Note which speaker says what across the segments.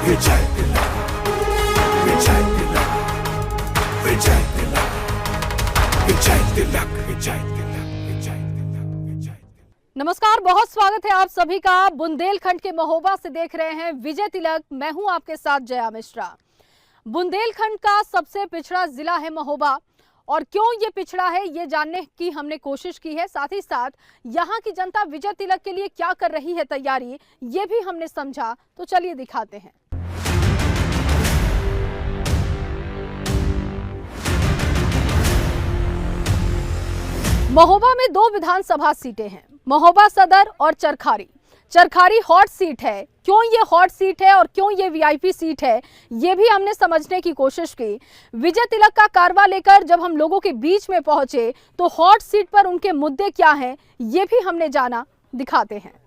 Speaker 1: विजय तिलक, विजय तिलक, विजय तिलक, विजय तिलक, विजय तिलक, विजय तिलक, विजय तिलक।
Speaker 2: नमस्कार, बहुत स्वागत है आप सभी का। बुंदेलखंड के महोबा से देख रहे हैं विजय तिलक। मैं हूं आपके साथ जया मिश्रा। बुंदेलखंड का सबसे पिछड़ा जिला है महोबा, और क्यों ये पिछड़ा है ये जानने की हमने कोशिश की है। साथ ही साथ यहाँ की जनता विजय तिलक के लिए क्या कर रही है तैयारी, ये भी हमने समझा। तो चलिए दिखाते हैं। महोबा में दो विधानसभा सीटें हैं, महोबा सदर और चरखारी। चरखारी हॉट सीट है। क्यों ये हॉट सीट है और क्यों ये वीआईपी सीट है, ये भी हमने समझने की कोशिश की। विजय तिलक का कारवा लेकर जब हम लोगों के बीच में पहुंचे तो हॉट सीट पर उनके मुद्दे क्या हैं, ये भी हमने जाना। दिखाते हैं।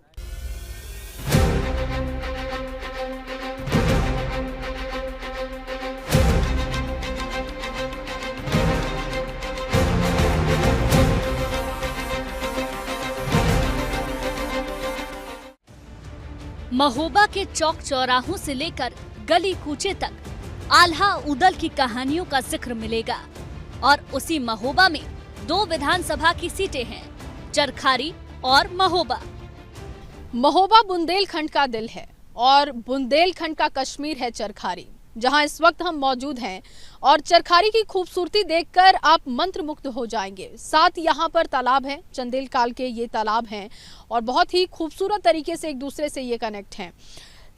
Speaker 3: महोबा के चौक चौराहों से लेकर गली कूचे तक आल्हा उदल की कहानियों का जिक्र मिलेगा। और उसी महोबा में दो विधानसभा की सीटें हैं, चरखारी और महोबा।
Speaker 2: महोबा बुंदेलखंड का दिल है और बुंदेलखंड का कश्मीर है चरखारी, जहां इस वक्त हम मौजूद हैं। और चरखारी की खूबसूरती देखकर आप मंत्रमुग्ध हो जाएंगे। साथ यहाँ पर तालाब है, चंदेल काल के ये तालाब हैं और बहुत ही खूबसूरत तरीके से एक दूसरे से ये कनेक्ट हैं।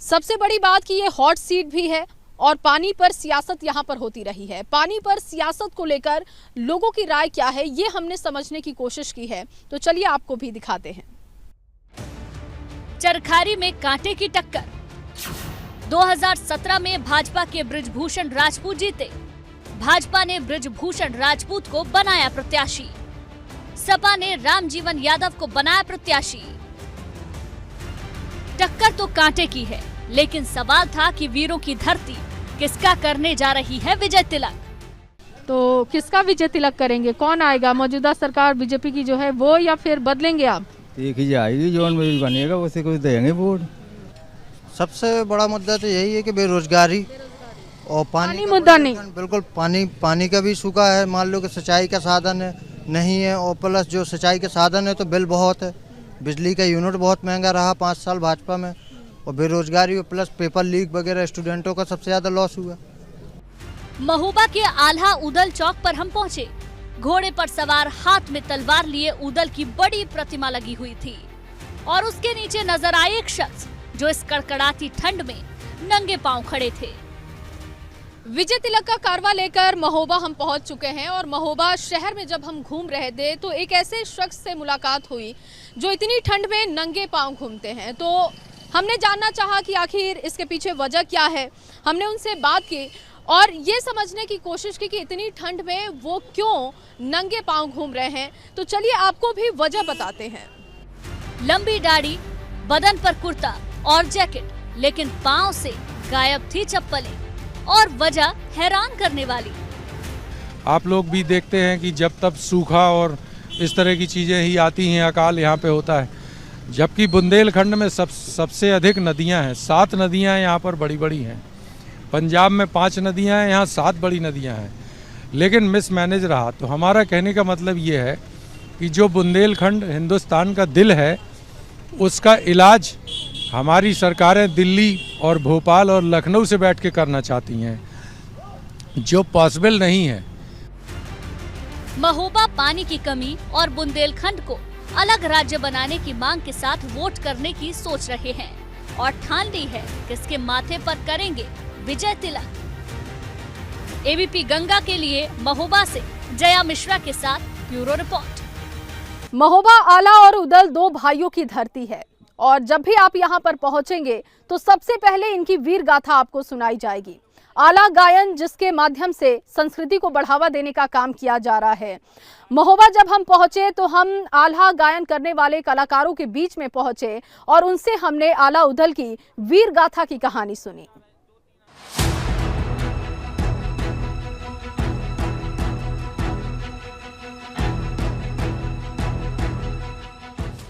Speaker 2: सबसे बड़ी बात कि ये हॉट सीट भी है और पानी पर सियासत यहाँ पर होती रही है। पानी पर सियासत को लेकर लोगों की राय क्या है, ये हमने समझने की कोशिश की है। तो चलिए आपको भी दिखाते हैं।
Speaker 3: चरखारी में कांटे की टक्कर। 2017 में भाजपा के बृजभूषण राजपूत जीते। भाजपा ने बृजभूषण राजपूत को बनाया प्रत्याशी। सपा ने रामजीवन यादव को बनाया प्रत्याशी। टक्कर तो कांटे की है, लेकिन सवाल था कि वीरों की धरती किसका करने जा रही है विजय तिलक।
Speaker 2: तो किसका विजय तिलक करेंगे, कौन आएगा? मौजूदा सरकार बीजेपी की जो है वो, या फिर बदलेंगे आप?
Speaker 4: एक ही जाएगी, जो बनेगा उसे कुछ देंगे वोट।
Speaker 5: सबसे बड़ा मुद्दा तो यही है कि बेरोजगारी और पानी का
Speaker 2: मुद्दा नहीं।
Speaker 5: बिल्कुल पानी का भी सूखा है। मान लो कि सिंचाई का साधन है नहीं है, और प्लस जो सिंचाई के साधन है तो बिल बहुत है। बिजली का यूनिट बहुत महंगा रहा 5 साल भाजपा में, और बेरोजगारी प्लस पेपर लीक वगैरह स्टूडेंटों का सबसे ज्यादा लॉस हुआ।
Speaker 3: महोबा के आल्हा उदल चौक पर हम पहुंचे। घोड़े पर सवार, हाथ में तलवार लिए उदल की बड़ी प्रतिमा लगी हुई थी, और उसके नीचे नजर आए एक शख्स जो इस कड़कड़ाती ठंड में नंगे पांव खड़े थे।
Speaker 2: विजय तिलक का कारवा लेकर महोबा हम पहुंच चुके हैं, और महोबा शहर में जब हम घूम रहे थे तो एक ऐसे शख्स से मुलाकात हुई जो इतनी ठंड में नंगे पांव घूमते हैं। तो हमने जानना चाहा कि आखिर इसके पीछे वजह क्या है। हमने उनसे बात की और ये समझने की कोशिश की कि इतनी ठंड में वो क्यों नंगे पांव घूम रहे हैं। तो चलिए आपको भी वजह बताते हैं।
Speaker 3: लंबी दाढ़ी, बदन पर कुर्ता और जैकेट, लेकिन पांव से गायब थी चप्पलें। और वजह हैरान करने वाली।
Speaker 6: आप लोग भी देखते हैं कि जब तब सूखा और इस तरह की चीज़ें ही आती हैं, अकाल यहाँ पे होता है। जबकि बुंदेलखंड में सबसे अधिक नदियाँ हैं, 7 नदियाँ यहाँ पर बड़ी बड़ी हैं। पंजाब में 5 नदियाँ हैं, यहाँ 7 बड़ी नदियाँ हैं, लेकिन मिसमैनेज रहा। तो हमारा कहने का मतलब ये है कि जो बुंदेलखंड हिंदुस्तान का दिल है, उसका इलाज हमारी सरकारें दिल्ली और भोपाल और लखनऊ से बैठ के करना चाहती हैं, जो पॉसिबल नहीं है।
Speaker 3: महोबा पानी की कमी और बुंदेलखंड को अलग राज्य बनाने की मांग के साथ वोट करने की सोच रहे हैं, और ठान ली है किसके माथे पर करेंगे विजय तिलक। एबीपी गंगा के लिए महोबा से जया मिश्रा के साथ ब्यूरो रिपोर्ट।
Speaker 2: महोबा, आला और उदल दो भाइयों की धरती है, और जब भी आप यहाँ पर पहुंचेंगे तो सबसे पहले इनकी वीर गाथा आपको सुनाई जाएगी। आला गायन, जिसके माध्यम से संस्कृति को बढ़ावा देने का काम किया जा रहा है। महोबा जब हम पहुंचे तो हम आल्हा गायन करने वाले कलाकारों के बीच में पहुंचे और उनसे हमने आला उदल की वीर गाथा की कहानी सुनी।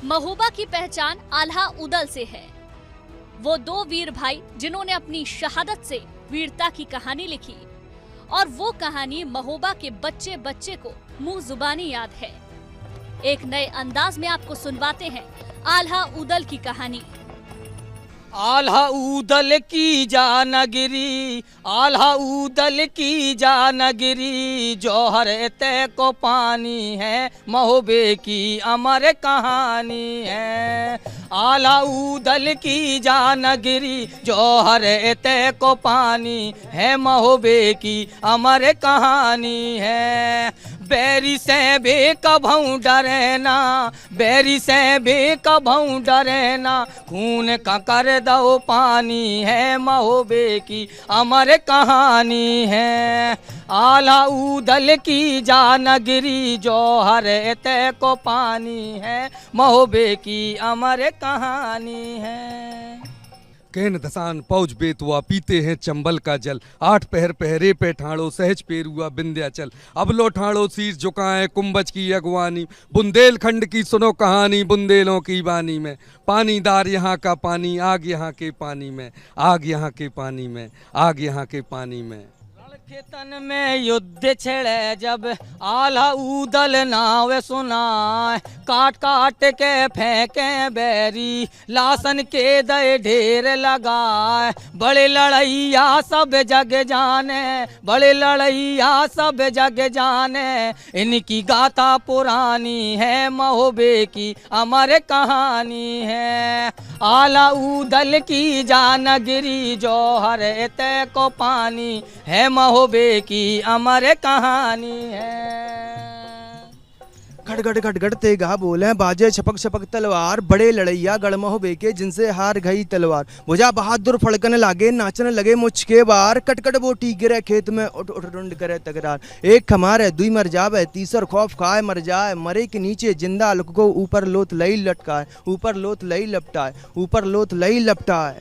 Speaker 3: महोबा की पहचान आल्हा उदल से है। वो दो वीर भाई जिन्होंने अपनी शहादत से वीरता की कहानी लिखी, और वो कहानी महोबा के बच्चे बच्चे को मुंह जुबानी याद है। एक नए अंदाज में आपको सुनवाते हैं आल्हा उदल की कहानी।
Speaker 7: आल्हा उदल की जानगिरी, आल्हा उदल की जानगिरी, जौहर तय को पानी है, महोबे की अमर कहानी है। आल्हा उदल की जानगिरी, जौहर तय को पानी है, महोबे की अमर कहानी है। बैरी से बेकभऊ डरेना, बैरी से बेकभऊ डरेना, खून का कर दो पानी है, महोबे की अमर कहानी है। आल्हा उदल की जानगिरी, जौहर तय को पानी है, महोबे की अमर कहानी है।
Speaker 8: कहन दसान पौज बेतुआ, पीते हैं चंबल का जल, 8 पहर पहरे पे ठाड़ो, सहज पेरुआ विंध्याचल। अब लो ठाड़ो शीश झुकाएं, कुंभज की अगवानी, बुंदेलखंड की सुनो कहानी, बुंदेलों की बानी में। पानीदार यहाँ का पानी, आग यहाँ के पानी में, आग यहाँ के पानी में, आग यहाँ के पानी में।
Speaker 7: खेतन में युद्ध छेड़े जब, आल्हा उदल नाव सुनाए, काट काट के फेंके बैरी, लासन के दे ढेर लगाए। बड़े लड़ैया सब जग जाने, बड़े लड़ैया सब जग जाने, इनकी गाथा पुरानी है, महोबे की अमर कहानी है। आल्हा उदल की जानगिरी, जौहर तय को पानी है, महोबे की अमर कहानी है।
Speaker 9: खट खट खट खट तेगा बोले, बाजे छपक छपक तलवार, बड़े लड़ैया गढ़ महोबे के, जिनसे हार गई तलवार। भुजा बहादुर फड़कन लागे, नाचने लगे मुझ के बार, कट कट बोटी गिरे खेत में, उठ उठ रुंड करे तकरार। एक खमारे दुई मर जावे, तीसर खौफ खाए मर जाए, मरे के नीचे जिंदा लुक को, ऊपर लोथ लई लटकाए, ऊपर लोथ लई लपटाए, ऊपर लोथ लई लपटाए।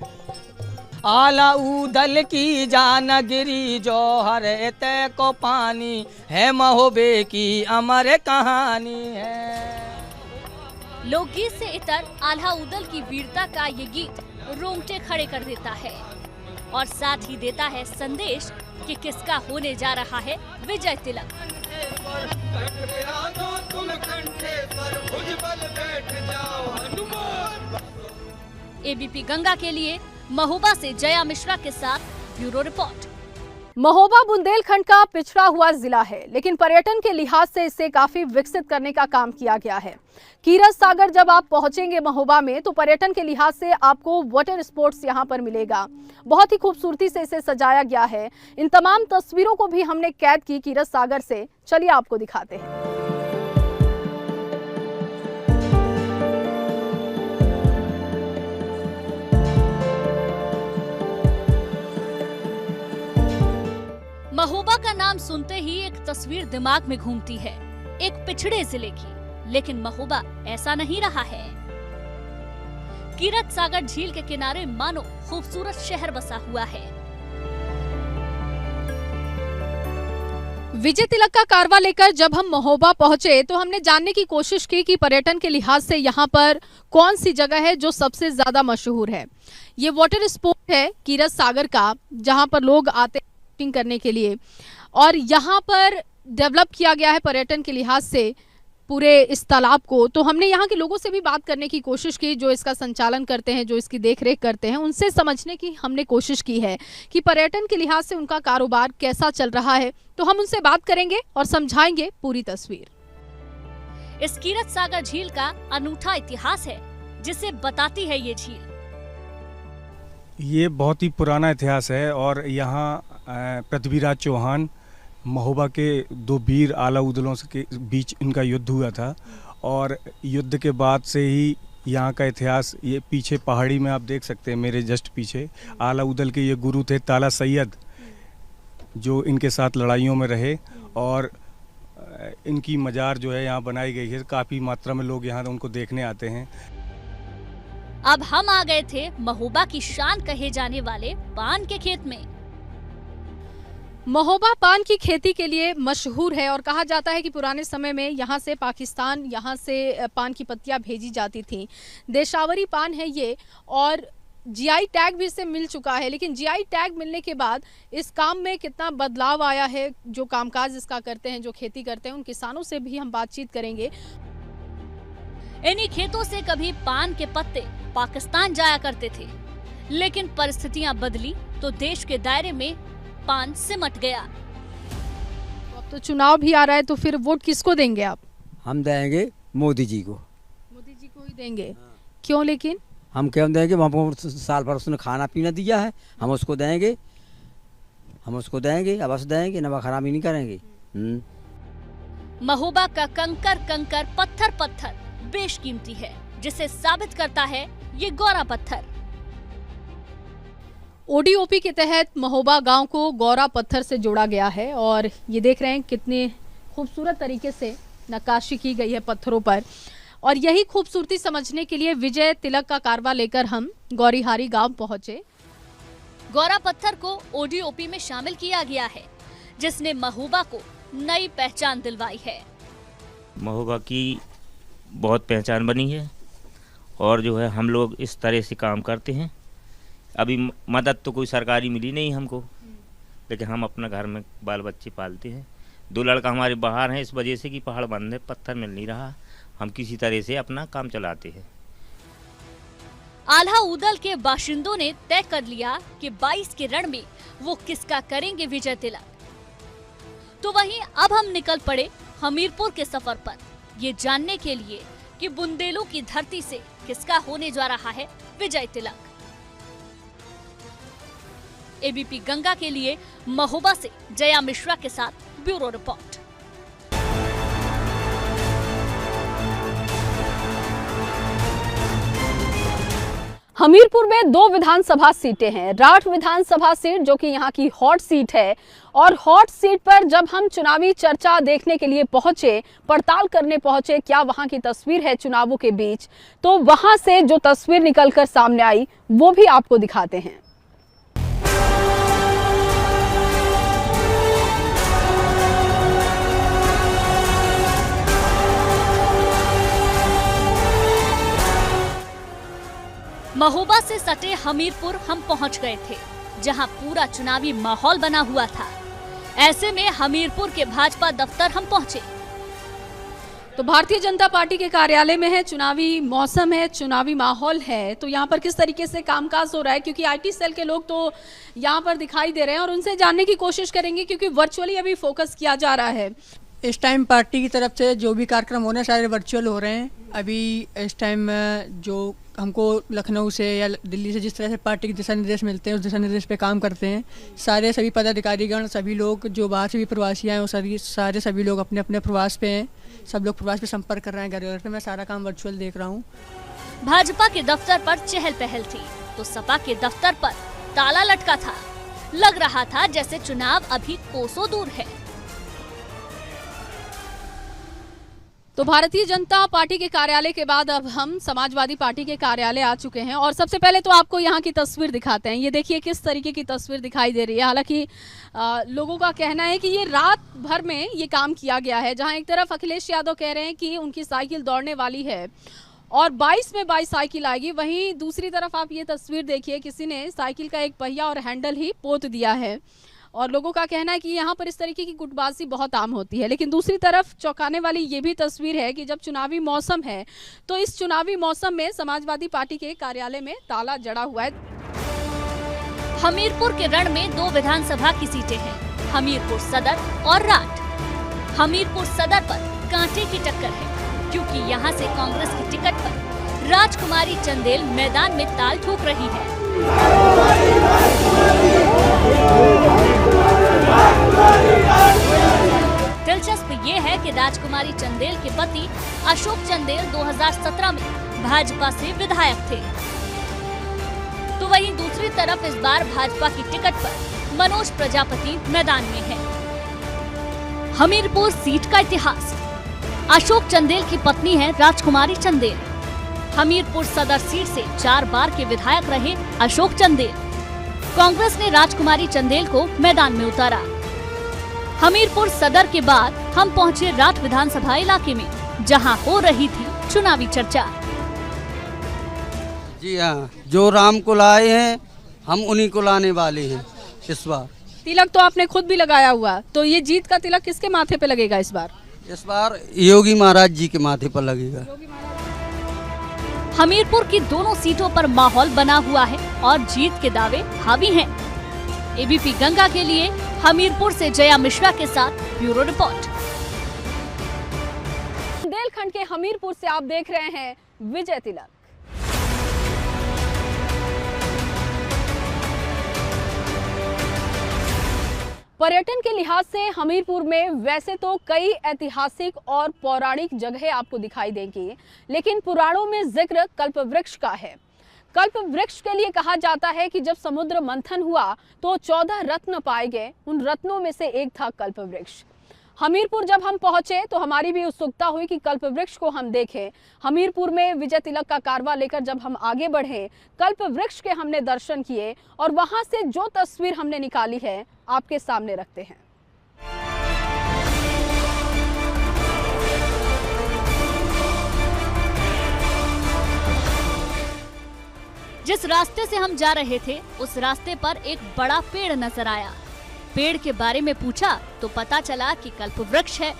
Speaker 7: आल्हा उदल की जानगिरी, जौहर तय को पानी है, महोबे की अमर कहानी है।
Speaker 3: लोकगीत से इतर आल्हा उदल की वीरता का ये गीत रोंगटे खड़े कर देता है, और साथ ही देता है संदेश कि किसका होने जा रहा है विजय तिलक। एबीपी गंगा के लिए महोबा से जया मिश्रा के साथ ब्यूरो रिपोर्ट।
Speaker 2: महोबा बुंदेलखंड का पिछड़ा हुआ जिला है, लेकिन पर्यटन के लिहाज से इसे काफी विकसित करने का काम किया गया है। कीरत सागर जब आप पहुंचेंगे महोबा में, तो पर्यटन के लिहाज से आपको वाटर स्पोर्ट्स यहां पर मिलेगा। बहुत ही खूबसूरती से इसे सजाया गया है। इन तमाम तस्वीरों को भी हमने कैद की कीरत सागर से। चलिए आपको दिखाते हैं।
Speaker 3: महोबा का नाम सुनते ही एक तस्वीर दिमाग में घूमती है, एक पिछड़े जिले की। लेकिन महोबा ऐसा नहीं रहा है। कीरत सागर झील के किनारे मानो खूबसूरत शहर बसा हुआ है।
Speaker 2: विजय तिलक का कारवा लेकर जब हम महोबा पहुंचे, तो हमने जानने की कोशिश की कि पर्यटन के लिहाज से यहाँ पर कौन सी जगह है जो सबसे ज्यादा मशहूर है। ये वाटर स्पोर्ट है कीरत सागर का, जहाँ पर लोग आते हैं करने के लिए, और यहाँ पर डेवलप किया गया है पर्यटन के लिहाज से पूरे इस तालाब को। तो हमने यहाँ के लोगों से भी बात करने की कोशिश की, जो इसका संचालन करते हैं, जो इसकी देखरेख करते हैं। उनसे समझने की हमने कोशिश की है कि पर्यटन के लिहाज से उनका कारोबार कैसा चल रहा है। तो हम उनसे बात करेंगे और समझाएंगे पूरी तस्वीर।
Speaker 3: इस कीरत सागर झील का अनूठा इतिहास है, जिसे बताती है ये झील।
Speaker 10: ये बहुत ही पुराना इतिहास है, और यहाँ पृथ्वीराज चौहान महोबा के 2 वीर आला उदलों के बीच इनका युद्ध हुआ था, और युद्ध के बाद से ही यहाँ का इतिहास, ये पीछे पहाड़ी में आप देख सकते हैं, मेरे जस्ट पीछे आला उदल के ये गुरु थे ताला सैयद, जो इनके साथ लड़ाइयों में रहे, और इनकी मजार जो है यहाँ बनाई गई है। काफ़ी मात्रा में लोग यहाँ उनको देखने आते हैं।
Speaker 3: अब हम आ गए थे महोबा की शान कहे जाने वाले पान के खेत में।
Speaker 2: महोबा पान की खेती के लिए मशहूर है, और कहा जाता है कि पुराने समय में यहाँ से पाकिस्तान, यहाँ से पान की पत्तियाँ भेजी जाती थी। देशावरी पान है ये, और जीआई टैग भी इसे मिल चुका है, लेकिन जीआई टैग मिलने के बाद इस काम में कितना बदलाव आया है, जो कामकाज इसका करते हैं, जो खेती करते हैं, उन किसानों से भी हम बातचीत करेंगे।
Speaker 3: इन्हीं खेतों से कभी पान के पत्ते पाकिस्तान जाया करते थे, लेकिन परिस्थितियां बदली तो देश के दायरे में पान सिमट गया।
Speaker 2: अब तो चुनाव भी आ रहा है, तो फिर वोट किसको देंगे आप?
Speaker 11: हम देंगे मोदी जी को।
Speaker 2: मोदी जी को ही देंगे? क्यों? लेकिन
Speaker 11: हम क्यों देंगे? हमको साल भर उसने खाना पीना दिया है, हम उसको देंगे, अवश्य देंगे, नवा खराबी नहीं करेंगे।
Speaker 3: महोबा का कंकर कंकर, पत्थर पत्थर बेशकीमती है, जिसे साबित करता है ये गौरा पत्थर।
Speaker 2: ओडीओपी के तहत महोबा गांव को गौरा पत्थर से जोड़ा गया है और ये देख रहे हैं कितने खूबसूरत तरीके से नक्काशी की गई है पत्थरों पर। और यही खूबसूरती समझने के लिए विजय तिलक का कारवा लेकर हम गौरीहारी गांव पहुंचे।
Speaker 3: गौरा पत्थर को ओडीओपी में शामिल किया गया है, जिसने महोबा को नई पहचान दिलवाई है।
Speaker 12: महोबा की बहुत पहचान बनी है और जो है हम लोग इस तरह से काम करते हैं। अभी मदद तो कोई सरकारी मिली नहीं हमको, लेकिन हम अपना घर में बाल बच्चे पालते हैं। 2 लड़का हमारे बाहर हैं इस वजह से कि पहाड़ बंद है, पत्थर मिल नहीं रहा। हम किसी तरह से अपना काम चलाते हैं।
Speaker 3: आल्हा उदल के बाशिंदों ने तय कर लिया कि 22 के रण में वो किसका करेंगे विजय तिलक। तो वहीं अब हम निकल पड़े हमीरपुर के सफर पर, ये जानने के लिए कि बुंदेलों की धरती से किसका होने जा रहा है विजय तिलक। एबीपी गंगा के लिए महोबा से जया मिश्रा के साथ ब्यूरो रिपोर्ट।
Speaker 2: हमीरपुर में 2 विधानसभा सीटें हैं। राठ विधानसभा सीट जो कि यहाँ की हॉट सीट है, और हॉट सीट पर जब हम चुनावी चर्चा देखने के लिए पहुंचे, पड़ताल करने पहुंचे क्या वहां की तस्वीर है चुनावों के बीच, तो वहां से जो तस्वीर निकलकर सामने आई वो भी आपको दिखाते हैं।
Speaker 3: महोबा से सटे हमीरपुर हम पहुंच गए थे, जहां पूरा चुनावी माहौल बना हुआ था। ऐसे में हमीरपुर के भाजपा दफ्तर हम पहुंचे।
Speaker 2: तो भारतीय जनता पार्टी के कार्यालय में है, चुनावी मौसम है, चुनावी माहौल है, तो यहाँ पर किस तरीके से कामकाज हो रहा है, क्योंकि आईटी सेल के लोग तो यहाँ पर दिखाई दे रहे हैं और उनसे जानने की कोशिश करेंगे, क्योंकि वर्चुअली अभी फोकस किया जा रहा है।
Speaker 13: इस टाइम पार्टी की तरफ से जो भी कार्यक्रम हो रहे हैं सारे वर्चुअल हो रहे हैं। अभी इस टाइम जो हमको लखनऊ से या दिल्ली से जिस तरह से पार्टी के दिशा निर्देश मिलते हैं उस दिशा निर्देश पे काम करते हैं। सभी पदाधिकारीगण, सभी लोग जो बाहर से भी प्रवासी आए हैं, सभी लोग अपने अपने प्रवास पे हैं। सब लोग प्रवास पे संपर्क कर रहे हैं घर घर पे। मैं सारा काम वर्चुअल देख रहा हूँ।
Speaker 3: भाजपा के दफ्तर पर चहल पहल थी, तो सपा के दफ्तर पर ताला लटका था। लग रहा था जैसे चुनाव अभी कोसों दूर है।
Speaker 2: तो भारतीय जनता पार्टी के कार्यालय के बाद अब हम समाजवादी पार्टी के कार्यालय आ चुके हैं और सबसे पहले तो आपको यहाँ की तस्वीर दिखाते हैं। ये देखिए किस तरीके की तस्वीर दिखाई दे रही है। हालांकि लोगों का कहना है कि ये रात भर में ये काम किया गया है, जहाँ एक तरफ अखिलेश यादव कह रहे हैं कि उनकी साइकिल दौड़ने वाली है और 22 में 22 साइकिल आएगी, वहीं दूसरी तरफ आप ये तस्वीर देखिए, किसी ने साइकिल का एक पहिया और हैंडल ही पोत दिया है और लोगों का कहना है कि यहाँ पर इस तरीके की गुटबाजी बहुत आम होती है। लेकिन दूसरी तरफ चौंकाने वाली ये भी तस्वीर है कि जब चुनावी मौसम है तो इस चुनावी मौसम में समाजवादी पार्टी के कार्यालय में ताला जड़ा हुआ है।
Speaker 3: हमीरपुर के रण में 2 विधानसभा की सीटें हैं, हमीरपुर सदर और राठ। हमीरपुर सदर पर कांटे की टक्कर है, क्योंकि यहाँ से कांग्रेस की टिकट पर राजकुमारी चंदेल मैदान में ताल ठोक रही है। दिलचस्प ये है कि राजकुमारी चंदेल के पति अशोक चंदेल 2017 में भाजपा से विधायक थे। तो वहीं दूसरी तरफ इस बार भाजपा की टिकट पर मनोज प्रजापति मैदान में है। हमीरपुर सीट का इतिहास। अशोक चंदेल की पत्नी है राजकुमारी चंदेल। हमीरपुर सदर सीट से 4 बार के विधायक रहे अशोक चंदेल। कांग्रेस ने राजकुमारी चंदेल को मैदान में उतारा। हमीरपुर सदर के बाद हम पहुंचे राठ विधानसभा इलाके में, जहां हो रही थी चुनावी चर्चा।
Speaker 11: जी हाँ, जो राम को लाए हैं हम उन्हीं को लाने वाले हैं इस बार।
Speaker 2: तिलक तो आपने खुद भी लगाया हुआ, तो ये जीत का तिलक किसके माथे पे लगेगा इस बार?
Speaker 11: इस बार योगी महाराज जी के माथे पर लगेगा।
Speaker 3: हमीरपुर की दोनों सीटों पर माहौल बना हुआ है और जीत के दावे हावी हैं। एबीपी गंगा के लिए हमीरपुर से जया मिश्रा के साथ ब्यूरो रिपोर्ट।
Speaker 2: बुंदेलखंड के हमीरपुर से आप देख रहे हैं विजय तिलक। पर्यटन के लिहाज से हमीरपुर में वैसे तो कई ऐतिहासिक और पौराणिक जगहें आपको दिखाई देंगी, लेकिन पुराणों में जिक्र कल्पवृक्ष का है। कल्पवृक्ष के लिए कहा जाता है कि जब समुद्र मंथन हुआ तो 14 रत्न पाए गए, उन रत्नों में से एक था कल्पवृक्ष। हमीरपुर जब हम पहुंचे तो हमारी भी उत्सुकता हुई कि कल्पवृक्ष को हम देखें। हमीरपुर में विजय तिलक का कारवा लेकर जब हम आगे बढ़े, कल्पवृक्ष के हमने दर्शन किए और वहां से जो तस्वीर हमने निकाली है आपके सामने रखते हैं।
Speaker 3: जिस रास्ते से हम जा रहे थे उस रास्ते पर एक बड़ा पेड़ नजर आया। पेड़ के बारे में पूछा तो पता चला कि कल्पवृक्ष है।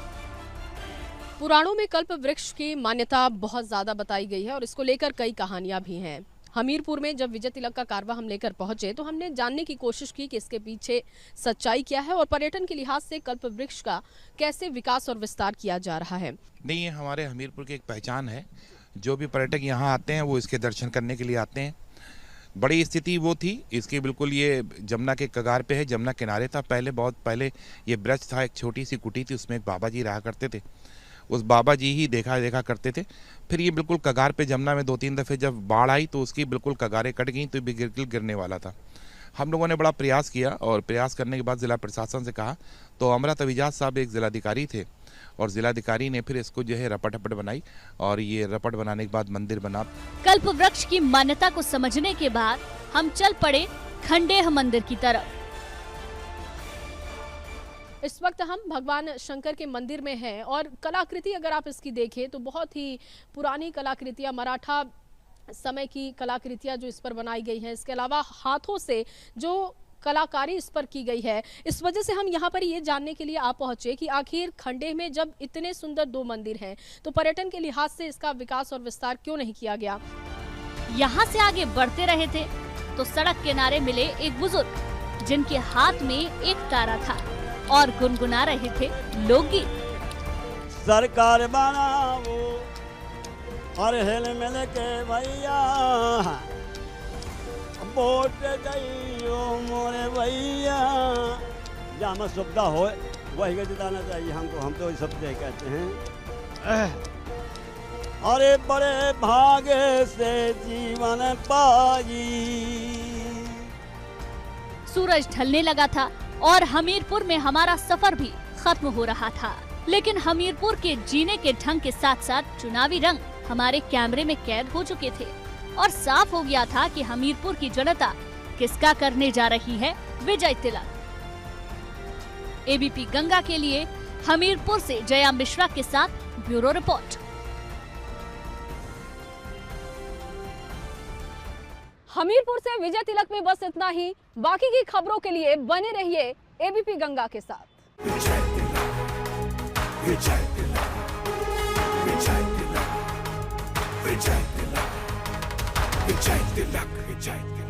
Speaker 2: पुराणों में कल्पवृक्ष की मान्यता बहुत ज्यादा बताई गई है और इसको लेकर कई कहानियां भी हैं। हमीरपुर में जब विजय तिलक का कारवा हम लेकर पहुंचे तो हमने जानने की कोशिश की कि इसके पीछे सच्चाई क्या है और पर्यटन के लिहाज से कल्पवृक्ष का कैसे विकास और विस्तार किया जा रहा है।
Speaker 14: नहीं, ये हमारे हमीरपुर की एक पहचान है। जो भी पर्यटक यहाँ आते हैं वो इसके दर्शन करने के लिए आते हैं। बड़ी स्थिति वो थी इसकी, बिल्कुल ये जमुना के कगार पे है, जमुना किनारे था। पहले बहुत पहले ये ब्रज था, एक छोटी सी कुटी थी, उसमें एक बाबा जी रहा करते थे। उस बाबा जी ही देखा करते थे। फिर ये बिल्कुल कगार पे जमुना में 2-3 दफ़े जब बाढ़ आई तो उसकी बिल्कुल कगारें कट गई, तो बिल्कुल गिरने वाला था। हम लोगों ने बड़ा प्रयास किया और प्रयास करने के बाद ज़िला प्रशासन से कहा तो अमृत अभिजात साहब एक ज़िलाधिकारी थे और ज़िलाधिकारी ने फिर इसको जो है रपट बनाई और ये रपट बनाने के बाद मंदिर बना।
Speaker 3: कल्पवृक्ष की मान्यता को समझने के बाद हम चल पड़े खंडेह मंदिर की तरफ।
Speaker 2: इस वक्त हम भगवान शंकर के मंदिर में हैं और कलाकृति अगर आप इसकी देखें तो बहुत ही पुरानी कलाकृतियां, मराठा समय की कलाकृतियां जो इस पर बनाई गई हैं। इसके अलावा हाथों से जो कलाकारी इस पर की गई है। इस वजह से हम यहाँ पर ये जानने के लिए आप पहुंचे कि आखिर खंडेह में जब इतने सुंदर 2 मंदिर हैं तो पर्यटन के लिहाज से इसका विकास और विस्तार क्यों नहीं किया गया।
Speaker 3: यहाँ से आगे बढ़ते रहे थे तो सड़क किनारे मिले एक बुजुर्ग जिनके हाथ में एक तारा था और गुनगुना रहे थे लोकगीत।
Speaker 15: सरकार बनाओ और हिल मिल के भैया वोट गई मोरे भैया, जहाँ में सुविधा हो वही के जिताना चाहिए हमको। हम तो सब कहते हैं अरे बड़े भागे से जीवन पाई।
Speaker 3: सूरज ढलने लगा था और हमीरपुर में हमारा सफर भी खत्म हो रहा था, लेकिन हमीरपुर के जीने के ढंग के साथ साथ चुनावी रंग हमारे कैमरे में कैद हो चुके थे और साफ हो गया था कि हमीरपुर की जनता किसका करने जा रही है विजय तिलक। एबीपी गंगा के लिए हमीरपुर से जया मिश्रा के साथ ब्यूरो रिपोर्ट।
Speaker 2: हमीरपुर से विजय तिलक में बस इतना ही। बाकी की खबरों के लिए बने रहिए एबीपी गंगा के साथ।
Speaker 1: विजय तिलक, विजय तिलक, विजय तिलक, विजय तिलक, विजय तिलक, विजय तिलक।